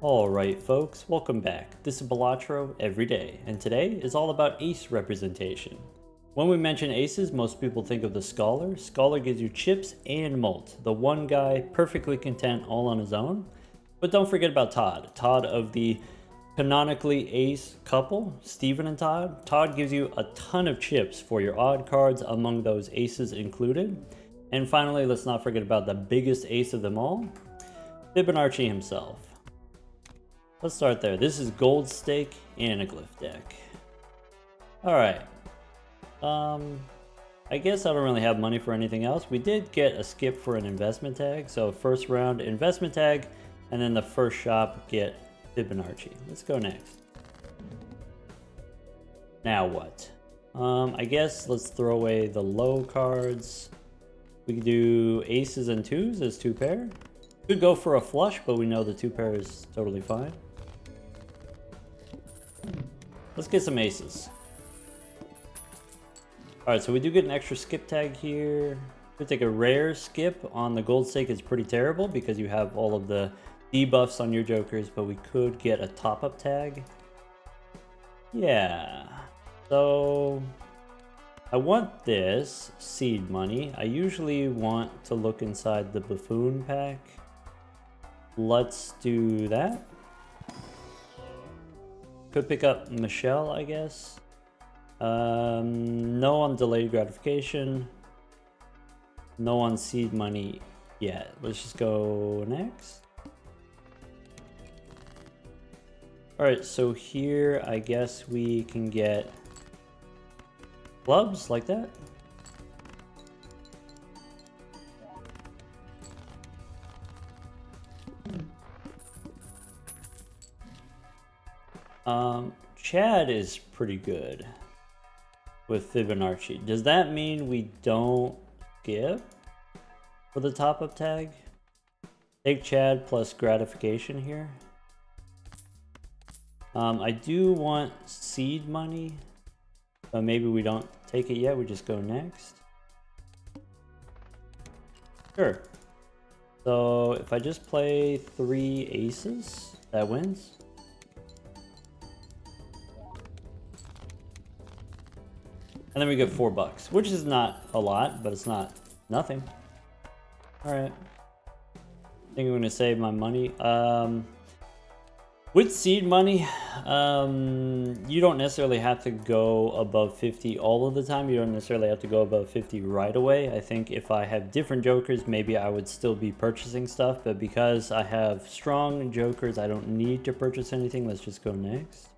Alright folks, welcome back. This is Balatro every day, and today is all about ace representation. When we mention aces, most people think of the Scholar. Scholar gives you chips and mult, the one guy perfectly content all on his own. But don't forget about Todd. Todd of the canonically ace couple, Steven and Todd. Todd gives you a ton of chips for your odd cards, among those aces included. And finally, let's not forget about the biggest ace of them all, Fibonacci himself. Let's start there. This is Gold Stake Anaglyph Deck. Alright. I guess I don't really have money for anything else. We did get a skip for an investment tag. So first round investment tag, and then the first shop get Fibonacci. Let's go next. Now what? I guess let's throw away the low cards. We can do aces and twos as two pair. Could go for a flush, but we know the two pair is totally fine. Let's get some aces. Alright, so we do get an extra skip tag here. Could take a rare skip on the gold stake. It's pretty terrible because you have all of the debuffs on your jokers, but we could get a top-up tag. Yeah. So I want this seed money. I usually want to look inside the buffoon pack. Let's do that. Could pick up Michelle, I guess. No on delayed gratification. No on seed money yet. Let's just go next. Alright, so here I guess we can get clubs like that. Chad is pretty good with Fibonacci. Does that mean we don't skip for the top-up tag? Take Chad plus gratification here. I do want seed money, but maybe we don't take it yet. We just go next. Sure. So if I just play 3 aces, that wins. And then we get $4, which is not a lot, but it's not nothing. All right. I think I'm gonna save my money. With seed money, you don't necessarily have to go above 50 all of the time. You don't necessarily have to go above 50 right away. I think if I have different jokers, maybe I would still be purchasing stuff, but because I have strong jokers, I don't need to purchase anything. Let's just go next.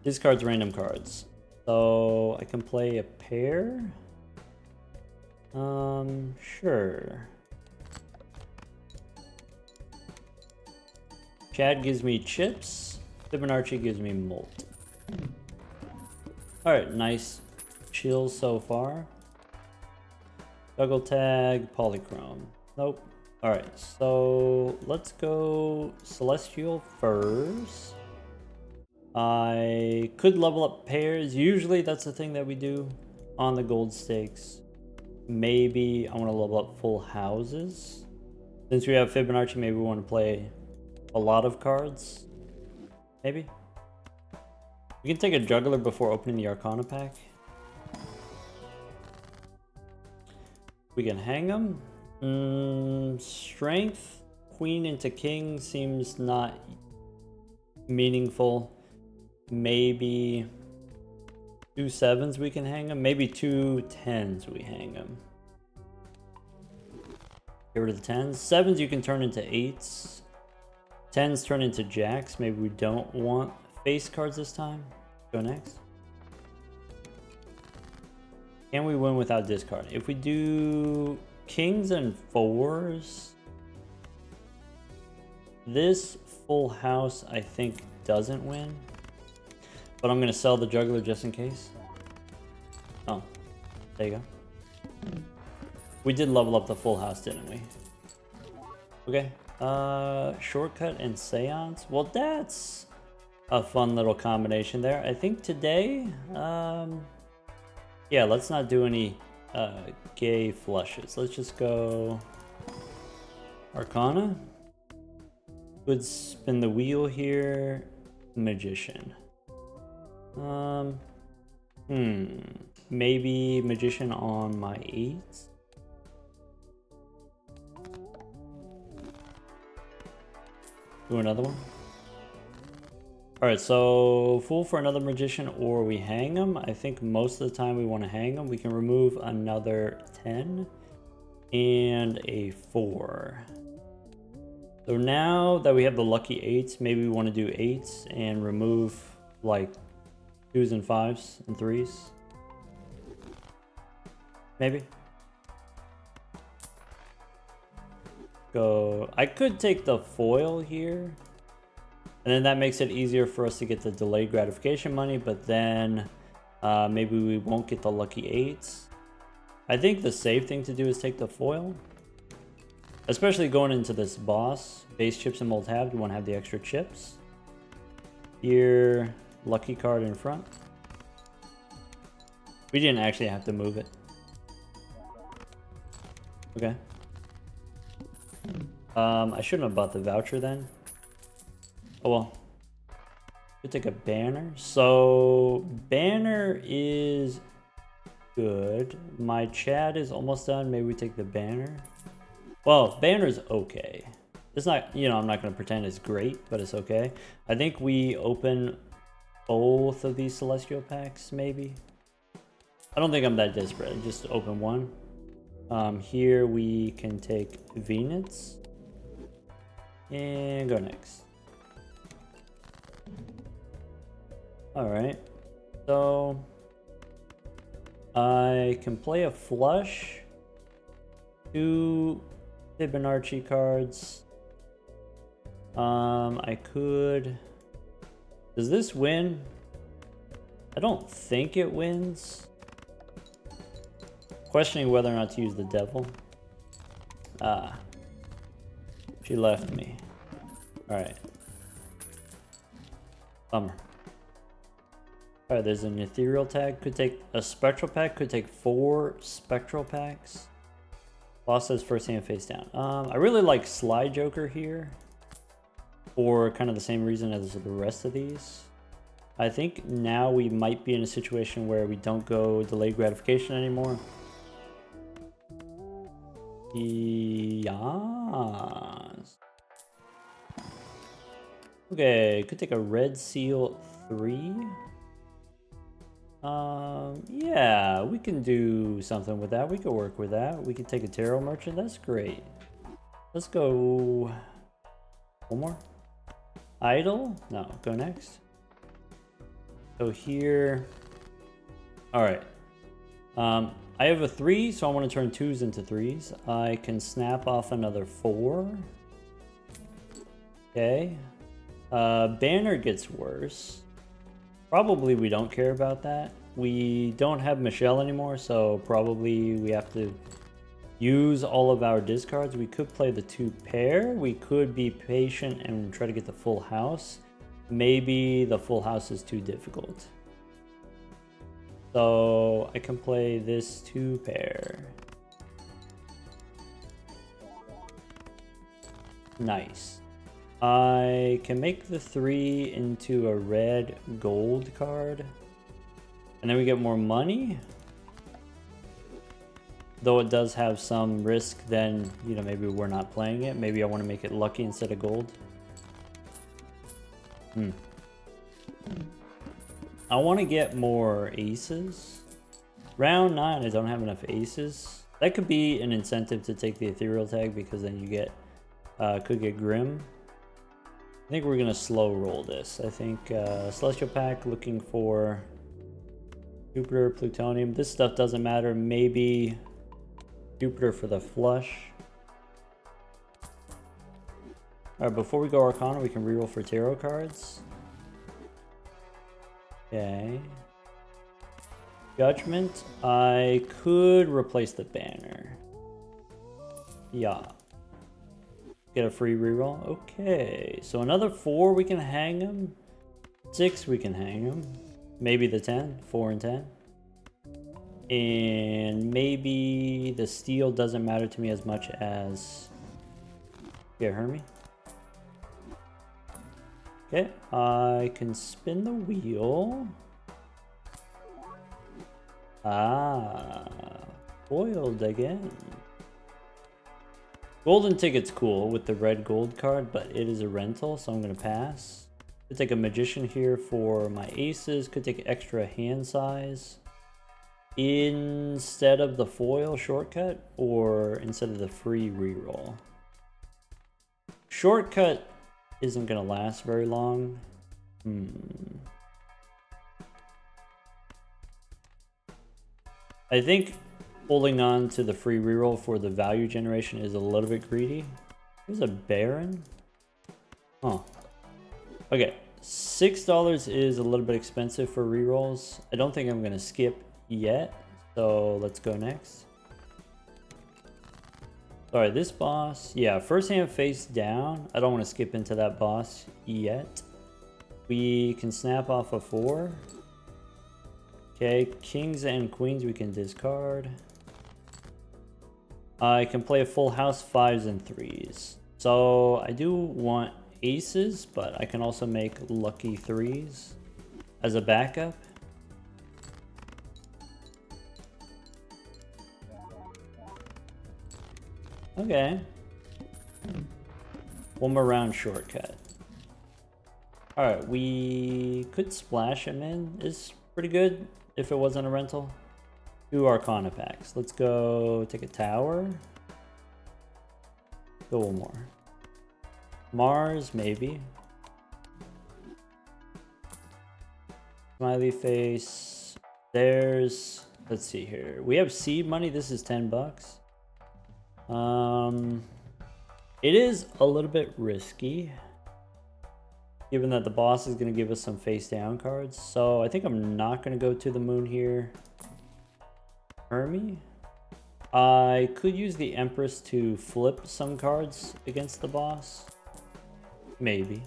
Discards random cards. So I can play a pair. Sure. Chad gives me chips. Fibonacci gives me mult. Alright, nice chill so far. Juggle tag, polychrome. Nope. Alright, so let's go celestial first. I could level up pairs. Usually that's the thing that we do on the gold stakes. Maybe I want to level up full houses. Since we have Fibonacci, maybe we want to play a lot of cards. Maybe. We can take a juggler before opening the Arcana pack. We can hang them. Strength, queen into king seems not meaningful. Maybe 2 7s we can hang them. Maybe 2 10s we hang them. Get rid of the 10s. 7s you can turn into 8s. 10s turn into jacks. Maybe we don't want face cards this time. Go next. Can we win without discard? If we do kings and 4s, this full house I think doesn't win. But I'm going to sell the juggler just in case. Oh, there you go. We did level up the full house, didn't we? Okay. Shortcut and seance. Well, that's a fun little combination there. I think today, yeah, let's not do any gay flushes. Let's just go Arcana. Could spin the wheel here. Magician. Maybe Magician on my 8s. Do another one. Alright, so Fool for another Magician, or we hang them. I think most of the time we want to hang them. We can remove another 10 and a 4. So now that we have the lucky 8s, maybe we want to do 8s and remove like 2s and 5s and 3s. Maybe. Go. I could take the foil here. And then that makes it easier for us to get the delayed gratification money, but then maybe we won't get the lucky 8s. I think the safe thing to do is take the foil. Especially going into this boss. Base chips and mold halved, you want to have the extra chips. Here, lucky card in front. We didn't actually have to move it. Okay. I shouldn't have bought the voucher then. Oh well. Could take a banner. So banner is good. My chat is almost done. Maybe we take the banner. Well, banner's okay. It's not, you know, I'm not going to pretend it's great, but it's okay. I think we open both of these celestial packs, maybe. I don't think I'm that desperate. Just open one. Here we can take Venus. And go next. Alright. So I can play a flush. 2 Fibonacci cards. I could... Does this win? I don't think it wins. Questioning whether or not to use the devil. Ah. She left me. Alright. Bummer. Alright, there's an ethereal tag. Could take a spectral pack. Could take 4 spectral packs. Boss says first hand face down. I really like Sly Joker here. For kind of the same reason as the rest of these. I think now we might be in a situation where we don't go delayed gratification anymore. Yes. Okay, could take a red seal 3. Yeah, we can do something with that. We could work with that. We could take a tarot merchant. That's great. Let's go. One more. Idol? No, go next. So here. All right. I have a 3, so I want to turn 2s into 3s. I can snap off another 4. Okay. Banner gets worse. Probably we don't care about that. We don't have Michelle anymore, so probably we have to use all of our discards. We could play the 2 pair. We could be patient and try to get the full house. Maybe the full house is too difficult. So I can play this 2 pair. Nice. I can make the 3 into a red gold card. And then we get more money. Though it does have some risk, then, you know, maybe we're not playing it. Maybe I want to make it lucky instead of gold. I want to get more aces. Round 9, I don't have enough aces. That could be an incentive to take the ethereal tag because then you get, could get Grim. I think we're going to slow roll this. I think Celestial Pack looking for Jupiter, Plutonium. This stuff doesn't matter. Maybe Jupiter for the flush. Alright, before we go Arcana, we can reroll for tarot cards. Okay. Judgment. I could replace the banner. Yeah. Get a free reroll. Okay. So another 4 we can hang him. 6 we can hang him. Maybe the 10. 4 and 10. And maybe the steel doesn't matter to me as much as get Hermie. Okay, I can spin the wheel. Ah, foiled again. Golden ticket's cool with the red gold card, but it is a rental, so I'm gonna pass. Could take a magician here for my aces, could take extra hand size instead of the foil shortcut or instead of the free reroll. Shortcut isn't gonna last very long. I think holding on to the free reroll for the value generation is a little bit greedy. There's a Baron. Huh. Okay, $6 is a little bit expensive for rerolls. I don't think I'm gonna skip yet, so let's go next. Alright, this boss, yeah, first hand face down. I don't want to skip into that boss yet. We can snap off a 4. Okay, kings and queens we can discard. I can play a full house 5s and 3s. So I do want aces, but I can also make lucky 3s as a backup. Okay. One more round shortcut. Alright, we could splash him in. Is pretty good if it wasn't a rental. 2 Arcana packs. Let's go take a tower. Go one more. Mars, maybe. Smiley face. There's... Let's see here. We have seed money. This is $10. It is a little bit risky, given that the boss is going to give us some face down cards. So I think I'm not going to go to the moon here. Hermie. I could use the Empress to flip some cards against the boss. Maybe.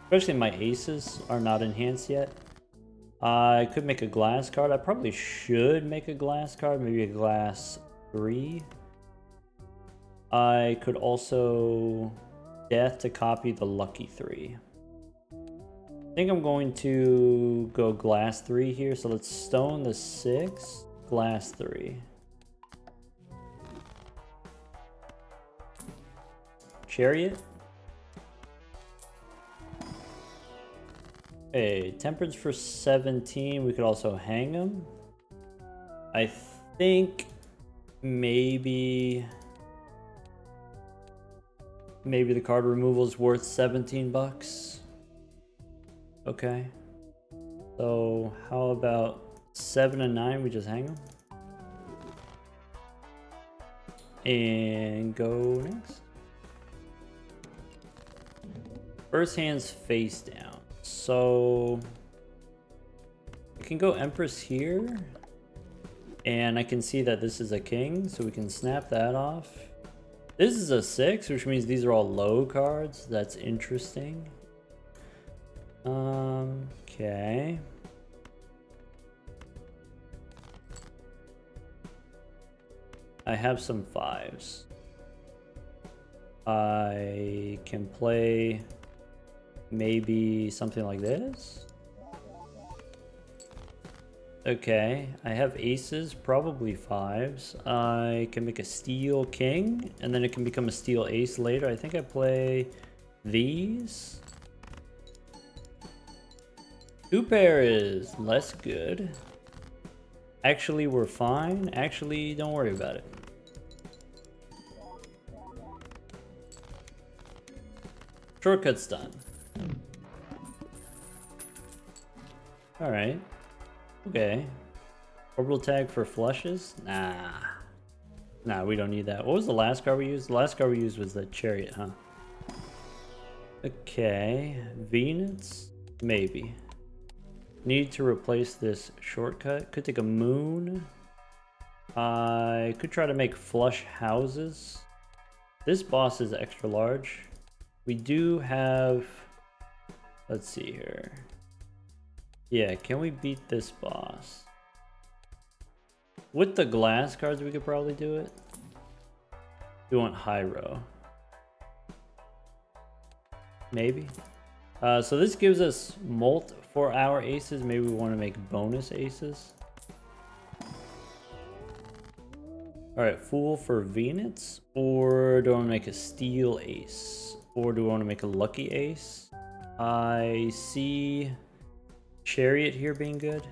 Especially my aces are not enhanced yet. I could make a glass card. I probably should make a glass card. Maybe a glass 3. I could also death to copy the lucky 3. I think I'm going to go glass 3 here. So let's stone the 6, glass 3. Chariot. Okay, temperance for 17. We could also hang him. I think maybe the card removal is worth $17. Okay. So how about 7 and 9? We just hang them. And go next. First hand's face down. So we can go Empress here. And I can see that this is a king, so we can snap that off. This is a 6, which means these are all low cards. That's interesting. Okay. I have some 5s. I can play maybe something like this. Okay, I have aces, probably 5s. I can make a steel king, and then it can become a steel ace later. I think I play these. 2 pair is less good. Actually, we're fine. Actually, don't worry about it. Shortcut's done. Alright. Okay. Orbital tag for flushes? Nah. Nah, we don't need that. What was the last card we used? The last card we used was the chariot, huh? Okay. Venus? Maybe. Need to replace this shortcut. Could take a moon. I could try to make flush houses. This boss is extra large. We do have... Let's see here. Yeah, can we beat this boss? With the glass cards, we could probably do it. We want high row. Maybe. So this gives us molt for our aces. Maybe we want to make bonus aces. Alright, Fool for Venus. Or do I want to make a Steel ace? Or do I want to make a Lucky ace? I see Chariot here being good.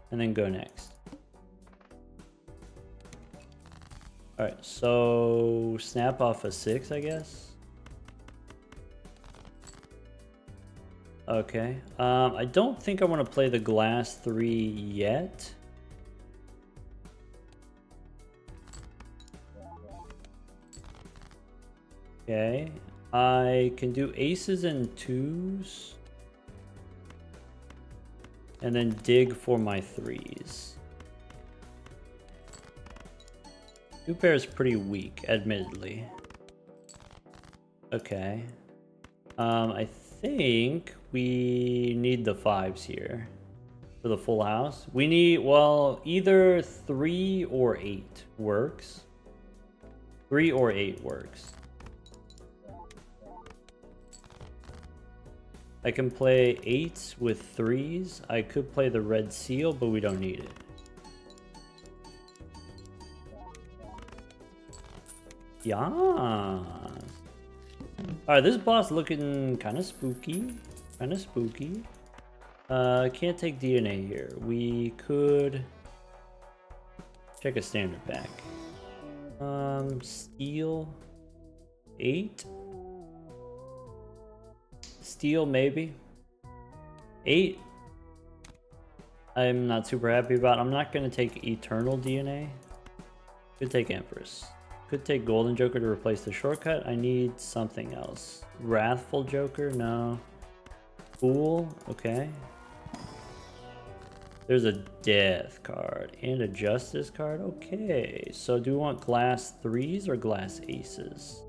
And then go next. Alright, so snap off a 6, I guess. Okay. I don't think I want to play the glass 3 yet. Okay. I can do aces and 2s. And then dig for my 3s. 2 pair is pretty weak, admittedly. Okay. I think we need the 5s here for the full house. We need, well, either 3 or 8 works. 3 or 8 works. I can play 8s with 3s. I could play the red seal, but we don't need it. Yeah. Alright, this boss looking kind of spooky. Kind of spooky. Can't take DNA here. We could check a standard pack. Steel 8. Steel maybe. 8. I'm not super happy about. I'm not gonna take Eternal DNA. Could take Empress. Could take Golden Joker to replace the shortcut. I need something else. Wrathful Joker? No. Fool? Okay. There's a Death card and a Justice card. Okay. So do we want glass 3s or glass aces?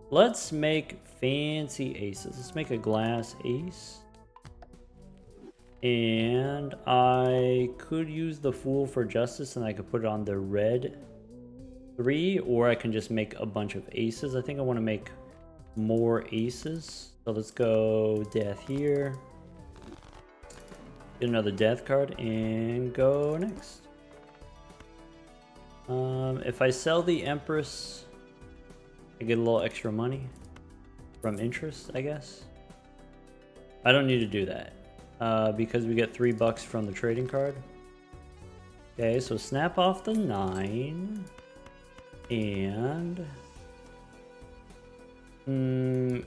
Let's make fancy aces. Let's make a glass ace. And I could use the Fool for Justice and I could put it on the red 3, or I can just make a bunch of aces. I think I want to make more aces. So let's go Death here. Get another Death card and go next. If I sell the Empress, I get a little extra money from interest, I guess. I don't need to do that because we get $3 from the trading card. Okay, so snap off the 9 and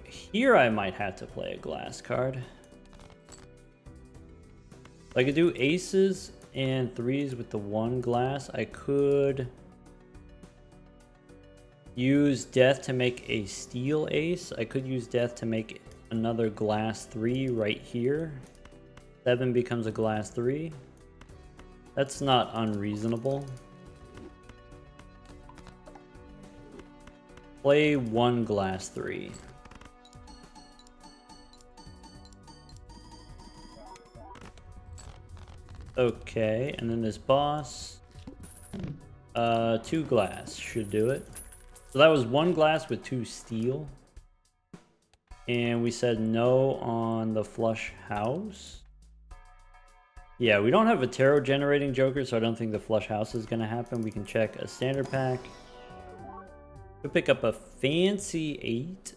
here I might have to play a glass card. I could do aces and 3s with the 1 glass. I could use Death to make a Steel ace. I could use Death to make another glass 3 right here. 7 becomes a glass 3. That's not unreasonable. Play 1 glass 3. Okay, and then this boss. 2 glass should do it. So that was 1 glass with 2 steel. And we said no on the flush house. Yeah, we don't have a tarot generating joker, so I don't think the flush house is going to happen. We can check a standard pack. We'll pick up a fancy 8.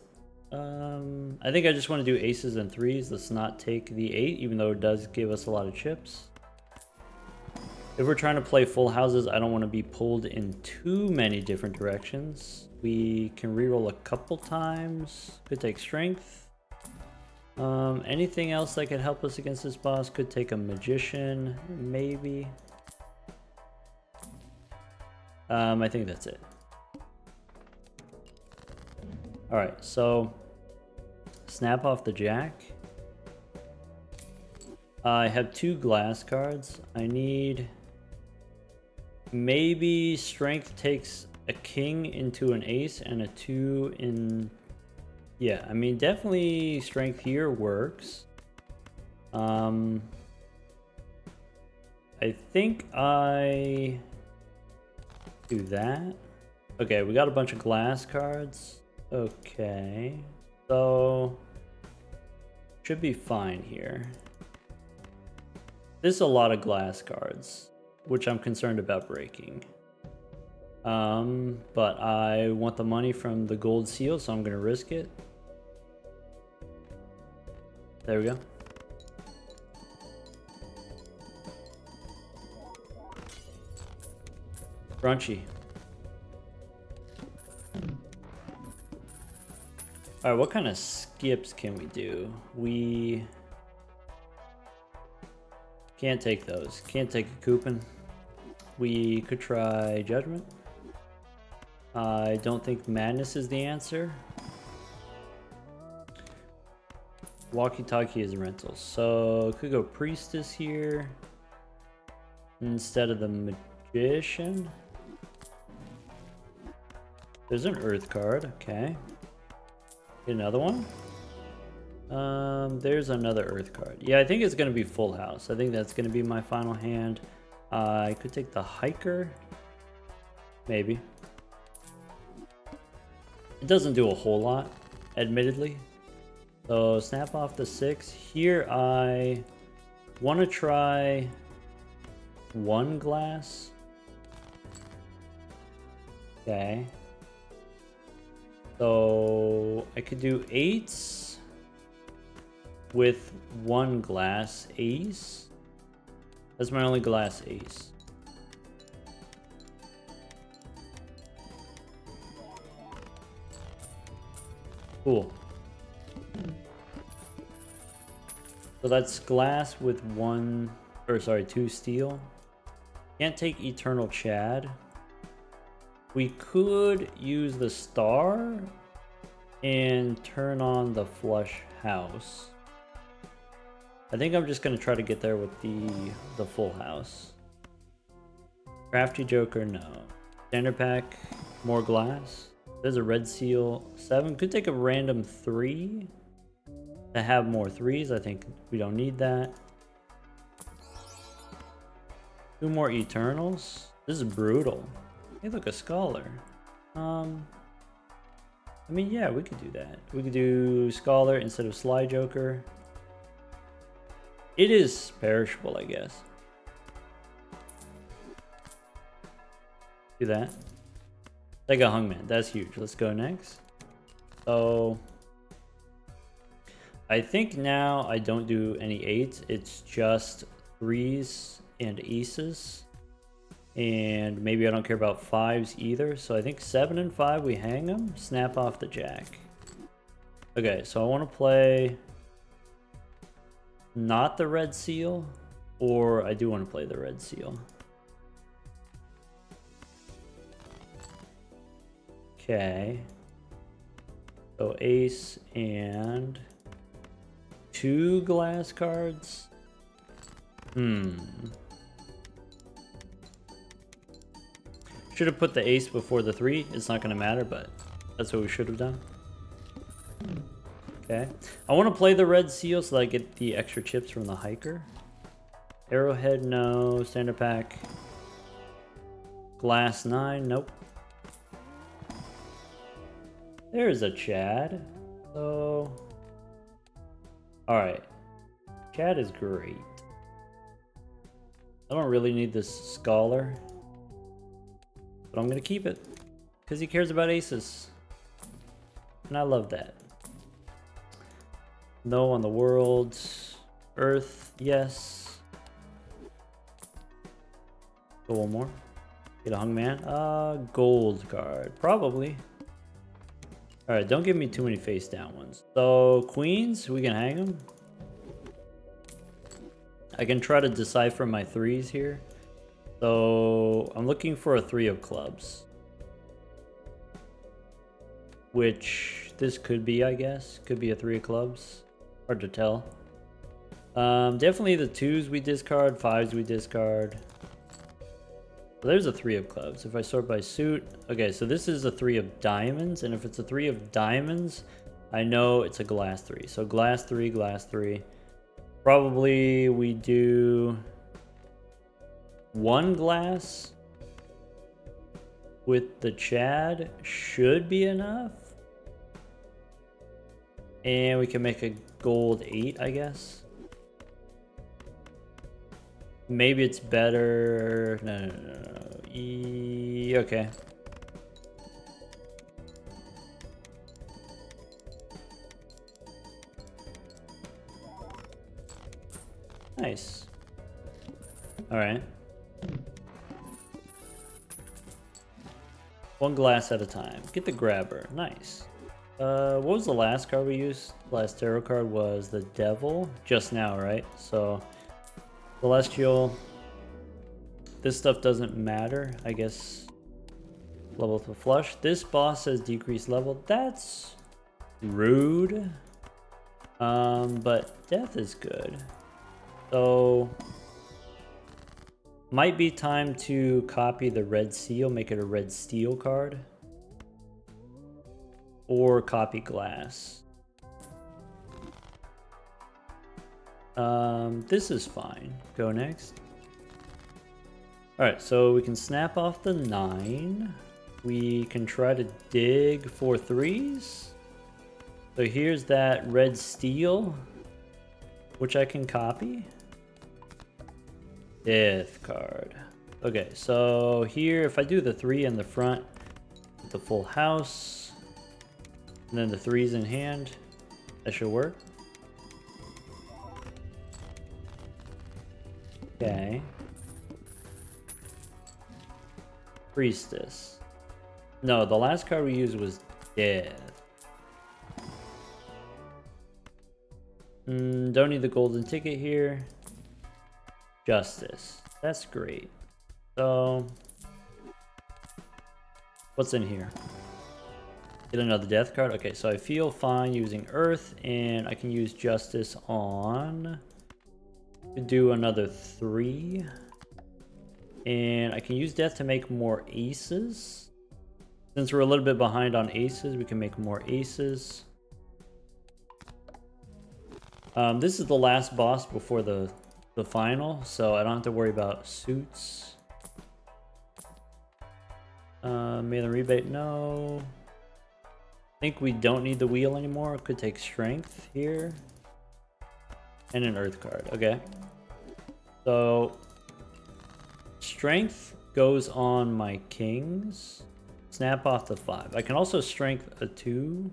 I think I just want to do aces and 3s. Let's not take the 8, even though it does give us a lot of chips. If we're trying to play full houses, I don't want to be pulled in too many different directions. We can reroll a couple times. Could take strength. Anything else that could help us against this boss? Could take a magician, maybe. I think that's it. Alright, so snap off the jack. I have 2 glass cards. I need... Maybe strength takes a king into an ace and a 2 in... Yeah, I mean, definitely strength here works. I think I do that. Okay, we got a bunch of glass cards. Okay, so Should be fine here. This is a lot of glass cards, which I'm concerned about breaking. But I want the money from the gold seal, so I'm gonna risk it. There we go. Crunchy. Alright, what kind of skips can we do? We can't take those. Can't take a coupon. We could try Judgment. I don't think Madness is the answer. Walkie-talkie is rental. So could go Priestess here instead of the Magician. There's an Earth card. Okay. Get another one. There's another Earth card. Yeah, I think it's gonna be Full House. I think that's gonna be my final hand. I could take the Hiker. Maybe. It doesn't do a whole lot, admittedly. So snap off the 6. Here I want to try one glass. Okay. So I could do 8s with one glass ace. That's my only glass ace. Cool. So that's glass with two steel. Can't take Eternal Chad. We could use the star and turn on the flush house. I think I'm just gonna try to get there with the full house. Crafty Joker, no. Standard pack, more glass. There's a red seal. 7. Could take a random 3 to have more 3s. I think we don't need that. 2 more Eternals. This is brutal. Hey, look, a Scholar. I mean, yeah, we could do that. We could do Scholar instead of Sly Joker. It is perishable, I guess. Do that. Like a Hungman. That's huge. Let's go next. So I think now I don't do any 8s. It's just 3s and aces. And maybe I don't care about 5s either. So I think 7 and 5 we hang them. Snap off the jack. Okay, so I want to play not the red seal, or I do want to play the red seal. Okay. So ace and 2 glass cards. Should have put the ace before the 3. It's not going to matter, but that's what we should have done. Okay. I want to play the red seal so that I get the extra chips from the hiker. Arrowhead, no. Standard pack. Glass 9, nope. There's a Chad. So, alright. Chad is great. I don't really need this Scholar, but I'm going to keep it because he cares about aces. And I love that. No on the world. Earth, yes. Go one more. Get a Hungman. Gold card. Probably. Alright, don't give me too many face down ones. So, queens, we can hang them. I can try to decipher my 3s here. So, I'm looking for a 3 of clubs. Which this could be, I guess. Could be a 3 of clubs. Hard to tell. Definitely the 2s we discard, 5s we discard. Well, there's a 3 of clubs. If I sort by suit. Okay, so this is a 3 of diamonds. And if it's a 3 of diamonds, I know it's a glass 3. So glass 3, glass 3. Probably we do 1 glass with the Chad. Should be enough. And we can make a gold 8, I guess. Maybe it's better. No. Okay. Nice. All right. One glass at a time. Get the grabber. Nice. What was the last card we used? Last tarot card was the Devil. Just now, right? So, Celestial. This stuff doesn't matter, I guess. Level with a flush. This boss says decreased level. That's rude. But death is good. So, might be time to copy the red seal, make it a red steel card. Or copy glass. This is fine. Go next. Alright, so we can snap off the 9. We can try to dig for 3s. So here's that red steel, which I can copy. Death card. Okay, so here, if I do the 3 in the front, the full house, and then the 3s in hand, that should work. Okay. Priestess. No, the last card we used was Death. Don't need the golden ticket here. Justice. That's great. So, what's in here? Get another death card. Okay, so I feel fine using Earth, and I can use Justice on. Do another 3. And I can use Death to make more aces. Since we're a little bit behind on aces, we can make more aces. This is the last boss before the final, so I don't have to worry about suits. Mail and rebate, no. I think we don't need the wheel anymore. Could take strength here. And an earth card, okay. So, strength goes on my kings. Snap off the 5. I can also strength a 2.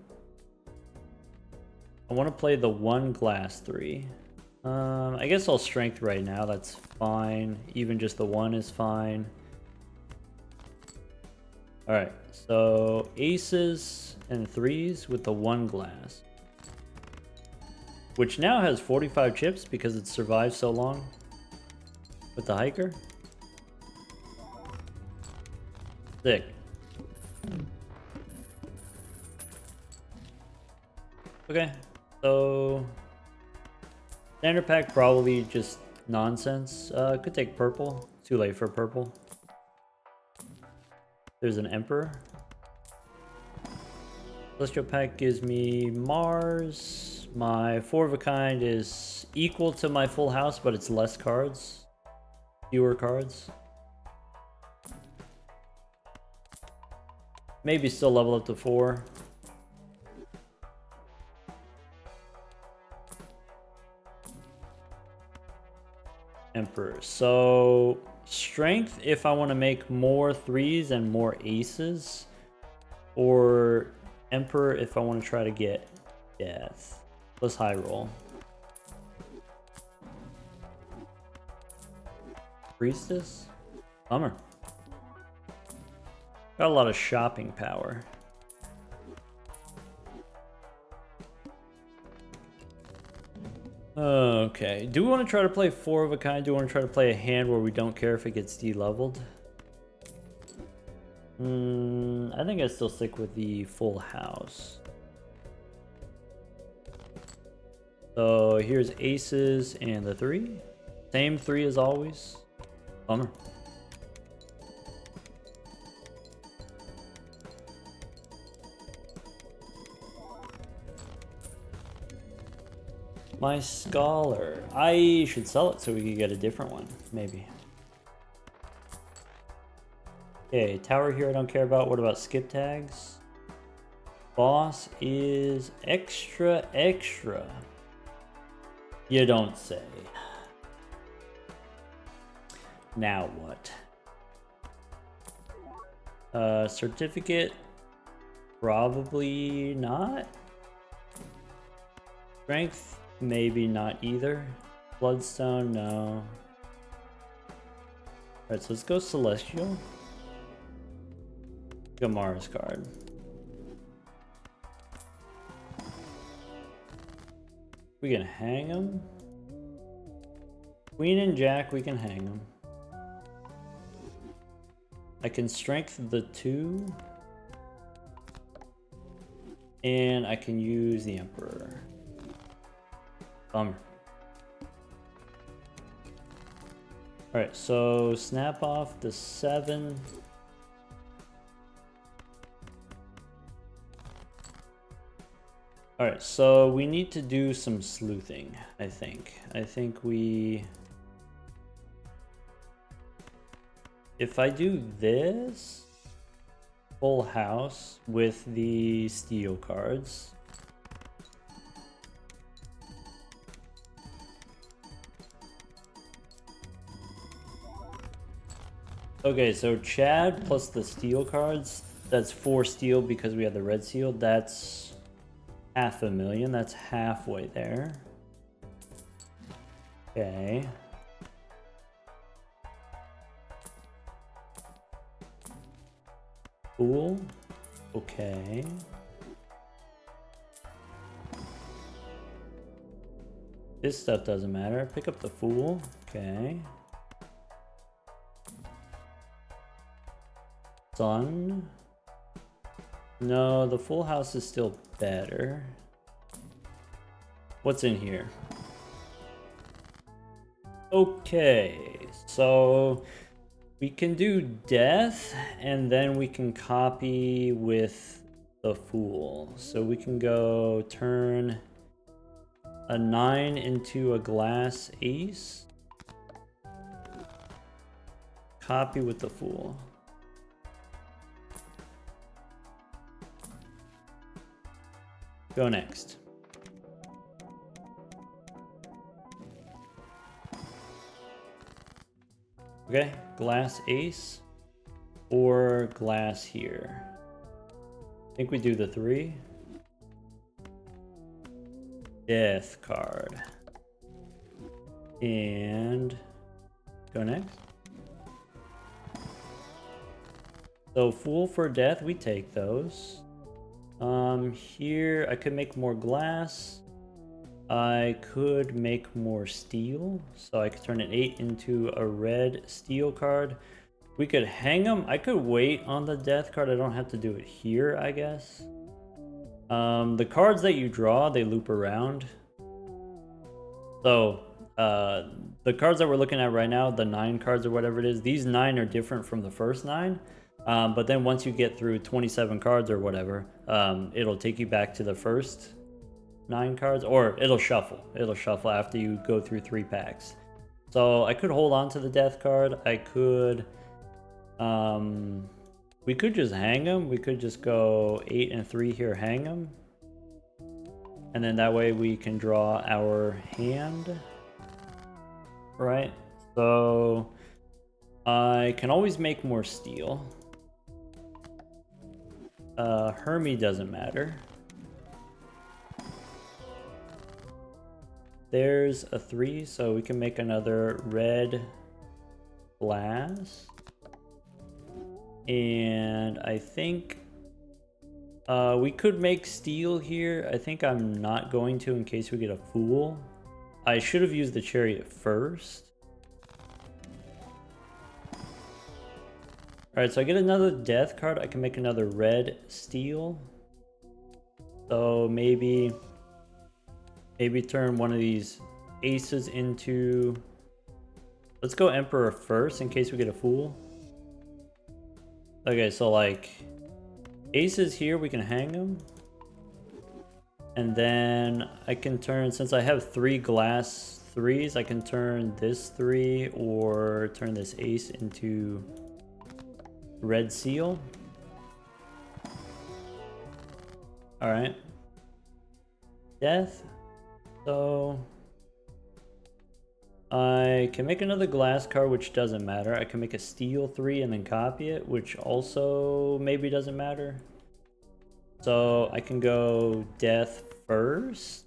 I want to play the 1 glass 3. I guess I'll strength right now. That's fine. Even just the 1 is fine. Alright, so aces and 3s with the 1 glass. Which now has 45 chips because it survived so long with the hiker. Sick. Okay, so standard pack probably just nonsense. Could take purple. Too late for purple. There's an Emperor. Celestial pack gives me Mars. My 4 of a kind is equal to my full house, but it's less cards. Fewer cards. Maybe still level up to 4. Emperor. So strength if I want to make more 3s and more aces, or Emperor if I want to try to get death. Let's high roll. Priestess? Bummer. Got a lot of shopping power. Okay, do we want to try to play 4 of a kind? Do we want to try to play a hand where we don't care if it gets de-leveled? I think I still stick with the full house. So here's aces and the 3. Same 3 as always. Bummer. My scholar. I should sell it so we can get a different one, maybe. Okay, tower here I don't care about. What about skip tags? Boss is extra, extra. You don't say. Now what? Certificate? Probably not. Strength? Maybe not either. Bloodstone? No. Alright, so let's go Celestial. Gamara's card. We can hang him. Queen and Jack, we can hang him. I can strength the 2. And I can use the Emperor. Bummer. Alright, so snap off the 7. Alright, so we need to do some sleuthing, I think. If I do this, full house with the steel cards. Okay, so Chad plus the steel cards, that's 4 steel because we have the red seal, that's 500,000, that's halfway there. Okay. Cool. Okay. This stuff doesn't matter. Pick up the Fool. Okay. Sun. No, the Full House is still better. What's in here? Okay, so we can do Death, and then we can copy with the Fool. So we can go turn a 9 into a glass ace. Copy with the Fool. Go next. Okay, glass ace or glass here. I think we do the 3. Death card. And go next. So Fool for Death, we take those. Here I could make more glass. I could make more steel, so I could turn an 8 into a red steel card. We could hang them. I could wait on the death card. I don't have to do it here, I guess. The cards that you draw, they loop around. So, the cards that we're looking at right now, the 9 cards or whatever it is, these 9 are different from the first 9. But then once you get through 27 cards or whatever, it'll take you back to the first 9 cards, or it'll shuffle. It'll shuffle after you go through 3 packs. So I could hold on to the death card. I could, we could just hang them. We could just go 8 and 3 here, hang them. And then that way we can draw our hand, right? So I can always make more steel. Hermie doesn't matter. There's a 3, so we can make another red glass. And I think we could make steel here. I think I'm not going to in case we get a Fool. I should have used the chariot first. Alright, so I get another death card. I can make another red steel. So maybe turn one of these aces into... Let's go Emperor first in case we get a Fool. Okay, so like aces here, we can hang them. And then I can turn, since I have 3 glass 3s, I can turn this 3 or turn this ace into red seal. Alright. Death. So I can make another glass card, which doesn't matter. I can make a steel 3 and then copy it, which also maybe doesn't matter. So I can go death first.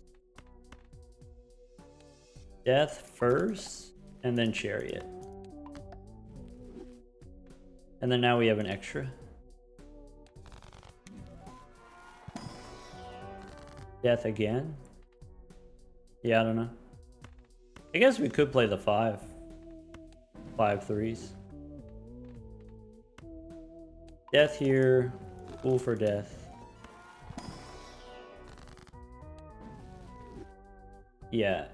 Death first, and then chariot. And then now we have an extra. Death again. Yeah, I don't know. I guess we could play the 5. 5 threes. Death here. Fool for death. Yeah.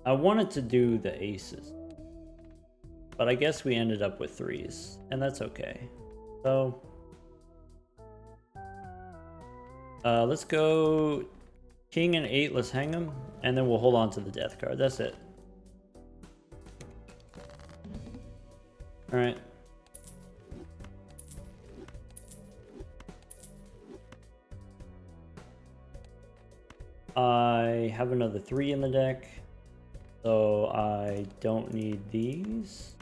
I wanted to do the aces. But I guess we ended up with 3s. And that's okay. So let's go king and 8. Let's hang them. And then we'll hold on to the death card. That's it. Alright. I have another 3 in the deck, so I don't need these.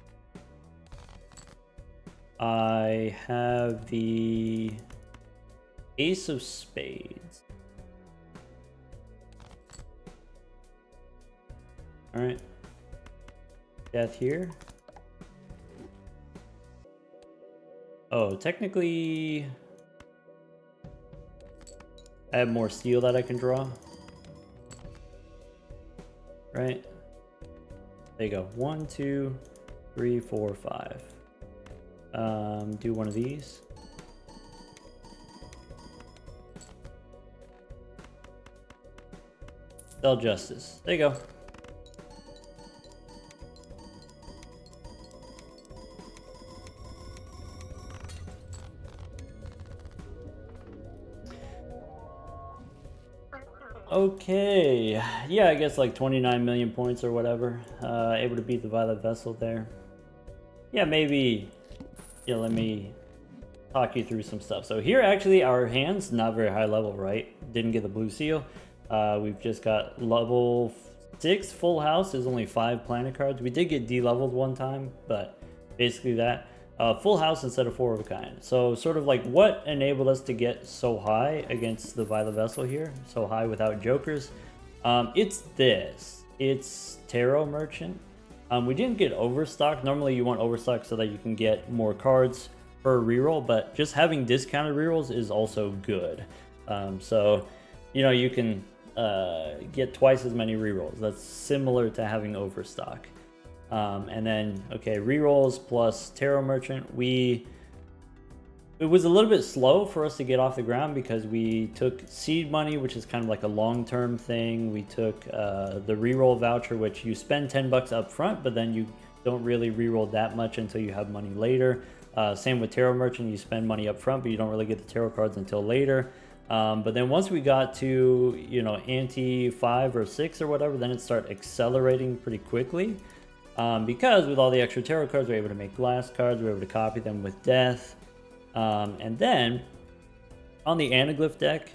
I have the ace of spades. Alright. Death here. Oh, technically I have more steel that I can draw. Right? There you go. 1, 2, 3, 4, 5. Do one of these. Sell justice. There you go. Okay, yeah, I guess like 29 million points or whatever. Able to beat the Violet Vessel there. Yeah, maybe, yeah, let me talk you through some stuff. So here actually our hand's not very high level, right? Didn't get the blue seal. We've just got level 6 full house. There's only 5 planet cards. We did get de-leveled one time, but basically that. Full house instead of 4 of a kind. So sort of like what enabled us to get so high against the Violet Vessel here, so high without jokers. It's this. It's Tarot Merchant. We didn't get overstock. Normally you want overstock so that you can get more cards per reroll, but just having discounted rerolls is also good. So, you know, you can get twice as many rerolls. That's similar to having overstock. And then, okay, rerolls plus Tarot Merchant. It was a little bit slow for us to get off the ground because we took seed money, which is kind of like a long-term thing. We took the reroll voucher, which you spend 10 bucks up front, but then you don't really reroll that much until you have money later. Same with Tarot Merchant, you spend money up front, but you don't really get the tarot cards until later. But then once we got to, you know, ante 5 or 6 or whatever, then it started accelerating pretty quickly. Because with all the extra tarot cards, we're able to make glass cards, we're able to copy them with death. And then on the Anaglyph deck,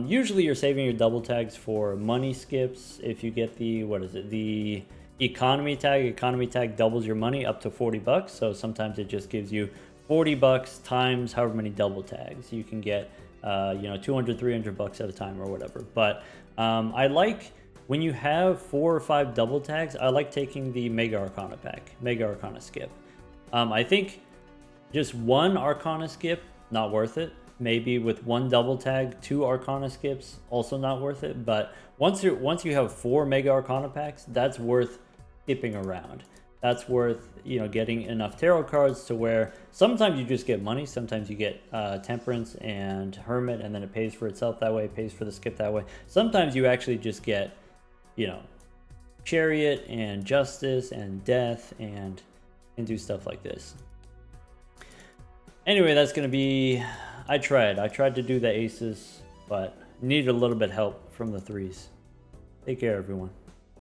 usually you're saving your double tags for money skips. If you get the, what is it, the economy tag doubles your money up to 40 bucks. So sometimes it just gives you 40 bucks times however many double tags. You can get, you know, 200, 300 bucks at a time or whatever. But I like, when you have 4 or 5 double tags, I like taking the Mega Arcana pack, Mega Arcana skip. I think just 1 Arcana skip, not worth it. Maybe with 1 double tag, 2 Arcana skips, also not worth it. But once you have 4 Mega Arcana packs, that's worth skipping around. That's worth, you know, getting enough tarot cards to where sometimes you just get money, sometimes you get Temperance and Hermit, and then it pays for itself that way, it pays for the skip that way. Sometimes you actually just get, you know, Chariot and Justice and Death and do stuff like this. Anyway, that's gonna be, I tried to do the aces, but needed a little bit help from the 3s. Take care, everyone.